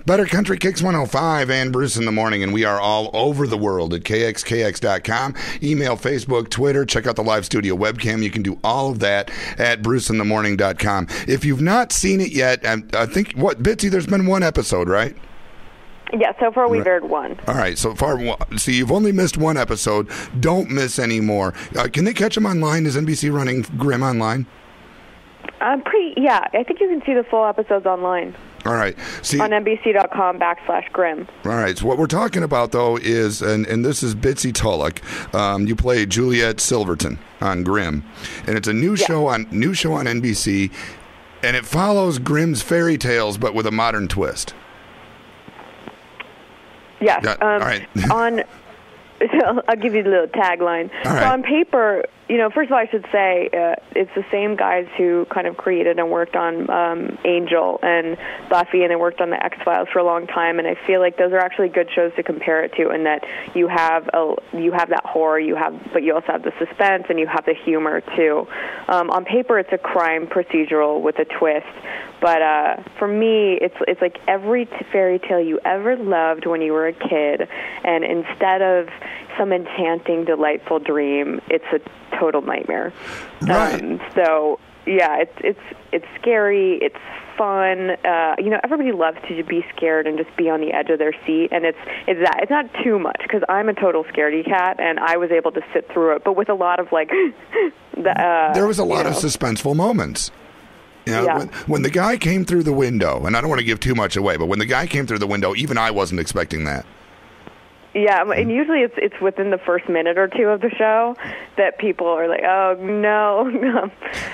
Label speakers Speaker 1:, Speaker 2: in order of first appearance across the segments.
Speaker 1: Better Country Kicks 105 and Bruce in the Morning, and we are all over the world at kxkx.com. Email, Facebook, Twitter. Check out the live studio webcam. You can do all of that at bruceinthemorning.com. If you've not seen it yet, I think, Bitsy, there's been one episode, right?
Speaker 2: Yeah, so far we've aired one.
Speaker 1: All right, so far, see, you've only missed one episode. Don't miss any more. Can they catch them online? Is NBC running Grimm online?
Speaker 2: Yeah, I think you can see the full episodes online.
Speaker 1: All right. See,
Speaker 2: on NBC.com/Grimm.
Speaker 1: All right. So what we're talking about, though, is, and this is Bitsy Tulloch. You play Juliet Silverton on Grimm, and it's a new show on NBC, and it follows Grimm's fairy tales, but with a modern twist.
Speaker 2: Yes.
Speaker 1: All right.
Speaker 2: I'll give you the little tagline.
Speaker 1: All right.
Speaker 2: So on paper, first of all, I should say it's the same guys who kind of created and worked on Angel and Buffy, and they worked on the X-Files for a long time. And I feel like those are actually good shows to compare it to, in that you have that horror, but you also have the suspense and you have the humor too. On paper, it's a crime procedural with a twist. But for me, it's like every fairy tale you ever loved when you were a kid, and instead of some enchanting, delightful dream, it's a total nightmare.
Speaker 1: Right.
Speaker 2: So yeah, it's scary. It's fun. Everybody loves to be scared and just be on the edge of their seat, and it's not too much, because I'm a total scaredy cat, and I was able to sit through it, but with a lot of
Speaker 1: there was a lot of suspenseful moments. When the guy came through the window, and I don't want to give too much away, but when the guy came through the window, even I wasn't expecting that.
Speaker 2: Yeah, and usually it's within the first minute or two of the show that people are like, "Oh no!"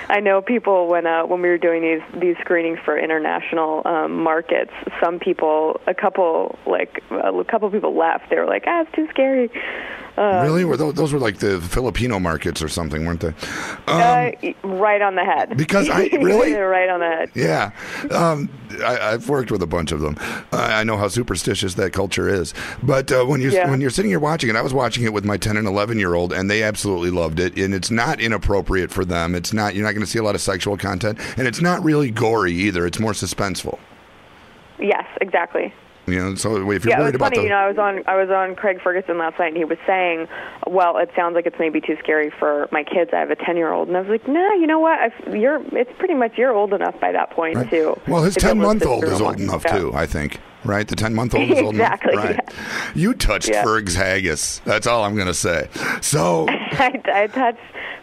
Speaker 2: I know people when we were doing these screenings for international markets, a couple people left. They were like, "Ah, it's too scary."
Speaker 1: Really? Those were like the Filipino markets or something, weren't they?
Speaker 2: Right on the head.
Speaker 1: Because really?
Speaker 2: They're right on the head.
Speaker 1: Yeah. I've worked with a bunch of them. I know how superstitious that culture is. But when you're sitting here watching it, I was watching it with my 10 and 11-year-old, and they absolutely loved it. And it's not inappropriate for them. You're not going to see a lot of sexual content, and it's not really gory either. It's more suspenseful.
Speaker 2: Yes, exactly.
Speaker 1: So if you're worried about
Speaker 2: funny. I was on Craig Ferguson last night, and he was saying, "Well, it sounds like it's maybe too scary for my kids. I have a 10-year-old," and I was like, "Nah, you know what? It's pretty much you're old enough by that point
Speaker 1: right.
Speaker 2: too."
Speaker 1: Well, his 10-month-old is old enough too, I think. Right, the 10-month-old is old enough.
Speaker 2: Exactly.
Speaker 1: Right.
Speaker 2: Yeah.
Speaker 1: You touched Ferg's haggis. That's all I'm going to say. So
Speaker 2: I touched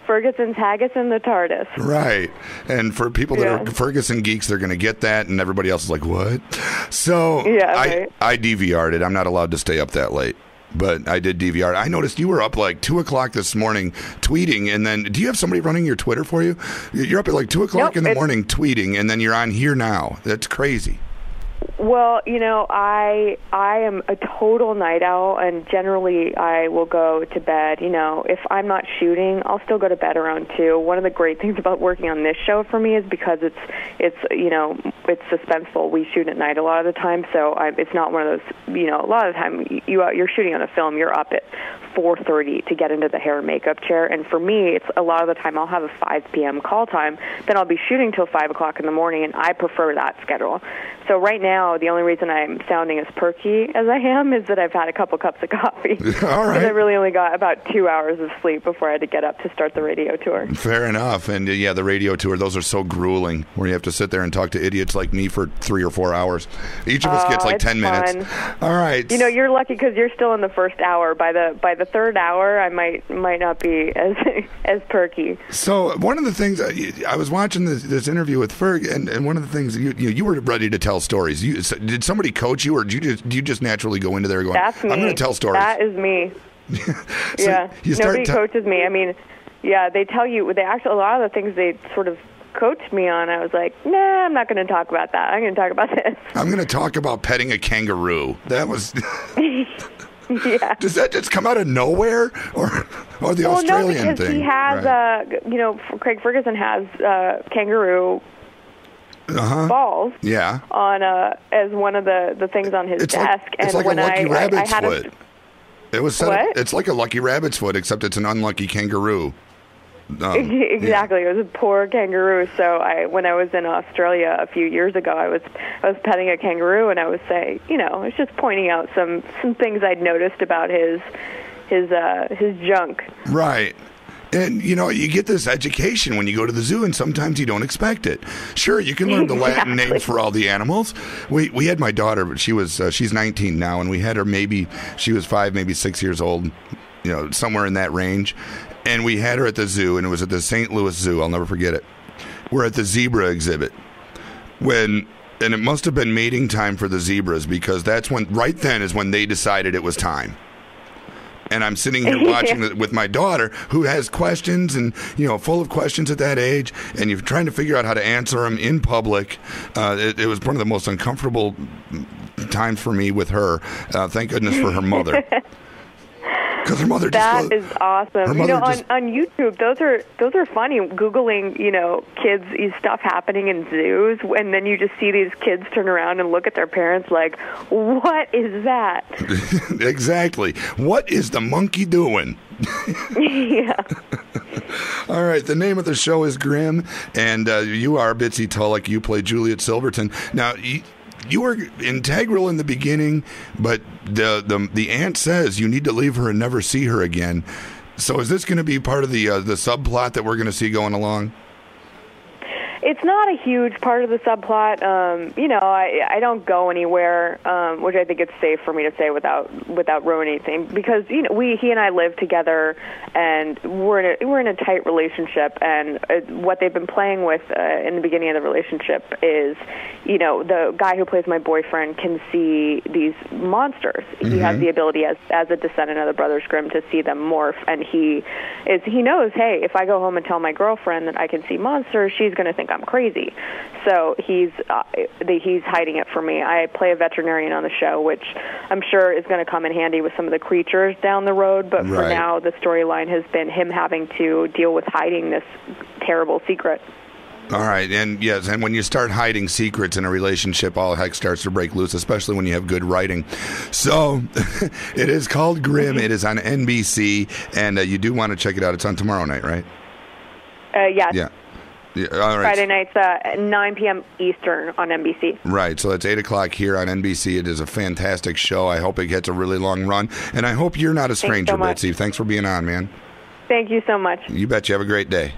Speaker 2: Ferguson's haggis in the TARDIS.
Speaker 1: Right. And for people that are Ferguson geeks, they're going to get that, and everybody else is like, what? So I DVR'd it. I'm not allowed to stay up that late, but I did DVR. I noticed you were up like 2 o'clock this morning tweeting, and then do you have somebody running your Twitter for you? You're up at like 2 o'clock in the morning tweeting, and then you're on here now. That's crazy.
Speaker 2: Well, I am a total night owl, and generally I will go to bed. If I'm not shooting, I'll still go to bed around 2. One of the great things about working on this show for me is because it's suspenseful. We shoot at night a lot of the time, so it's not one of those. A lot of the time you're shooting on a film, you're up at 4:30 to get into the hair and makeup chair, and for me, it's a lot of the time I'll have a 5 p.m. call time. Then I'll be shooting till 5 o'clock in the morning, and I prefer that schedule. So right now, the only reason I'm sounding as perky as I am is that I've had a couple cups of coffee.
Speaker 1: All right.
Speaker 2: Because I really only got about 2 hours of sleep before I had to get up to start the radio tour.
Speaker 1: Fair enough. And the radio tour, those are so grueling, where you have to sit there and talk to idiots like me for 3 or 4 hours. Each of us gets like 10 minutes. All right.
Speaker 2: You're lucky because you're still in the first hour. By the third hour, I might not be as perky.
Speaker 1: So one of the things, I was watching this interview with Ferg, and one of the things, you were ready to tell stories. Did somebody coach you, or do you just naturally go into there going,
Speaker 2: That's me.
Speaker 1: I'm going to tell stories?
Speaker 2: That is me. Nobody coaches me. I mean, they tell you, a lot of the things they sort of coached me on, I was like, nah, I'm not going to talk about that. I'm going to talk about this.
Speaker 1: I'm going to talk about petting a kangaroo. That was...
Speaker 2: Yeah.
Speaker 1: Does that just come out of nowhere, or the Australian
Speaker 2: because
Speaker 1: thing?
Speaker 2: He has, Craig Ferguson has kangaroo balls.
Speaker 1: Yeah.
Speaker 2: On as one of the things on his desk,
Speaker 1: it's
Speaker 2: and
Speaker 1: like
Speaker 2: when
Speaker 1: a lucky rabbit's
Speaker 2: I had
Speaker 1: foot. It was
Speaker 2: what?
Speaker 1: It's like a lucky rabbit's foot, except it's an unlucky kangaroo.
Speaker 2: Exactly.
Speaker 1: Yeah.
Speaker 2: It was a poor kangaroo. So when I was in Australia a few years ago, I was petting a kangaroo, and I was saying, I was just pointing out some things I'd noticed about his junk.
Speaker 1: Right. And, you get this education when you go to the zoo, and sometimes you don't expect it. Sure, you can learn the Latin names for all the animals. We had my daughter, but she's 19 now, and we had her she was 5, maybe 6 years old, somewhere in that range. And we had her at the zoo, and it was at the St. Louis Zoo. I'll never forget it. We're at the zebra exhibit. And it must have been mating time for the zebras, because right then is when they decided it was time. And I'm sitting here watching it with my daughter, who has questions and, full of questions at that age. And you're trying to figure out how to answer them in public. It was one of the most uncomfortable times for me with her. Thank goodness for her mother. Because her mother
Speaker 2: That is awesome. On YouTube, those are funny. Googling, kids stuff happening in zoos, and then you just see these kids turn around and look at their parents like, "What is that?"
Speaker 1: Exactly. What is the monkey doing?
Speaker 2: Yeah.
Speaker 1: All right. The name of the show is Grimm, and you are Bitsy Tulloch. You play Juliet Silverton. Now, you were integral in the beginning, but the aunt says you need to leave her and never see her again. So is this going to be part of the subplot that we're going to see going along?
Speaker 2: It's not a huge part of the subplot. I don't go anywhere, which I think it's safe for me to say without ruining anything, because he and I live together, and we're in a tight relationship. And what they've been playing with in the beginning of the relationship is, the guy who plays my boyfriend can see these monsters. Mm-hmm. He has the ability as a descendant of the Brothers Grimm to see them morph, and he knows, hey, if I go home and tell my girlfriend that I can see monsters, she's going to think I'm crazy. So he's hiding it from me. I play a veterinarian on the show, which I'm sure is going to come in handy with some of the creatures down the road. But for now, the storyline has been him having to deal with hiding this terrible secret.
Speaker 1: All right, and yes, and when you start hiding secrets in a relationship, all heck starts to break loose, especially when you have good writing. So, it is called Grimm. It is on NBC, and you do want to check it out. It's on tomorrow night, right?
Speaker 2: Yes.
Speaker 1: Yeah. Yeah, all right.
Speaker 2: Friday nights at 9 p.m. Eastern on NBC.
Speaker 1: Right, so that's 8 o'clock here on NBC. It is a fantastic show. I hope it gets a really long run, and I hope you're not a stranger, Betsy. Thanks for being on, man.
Speaker 2: Thank you so much.
Speaker 1: You bet. You have a great day.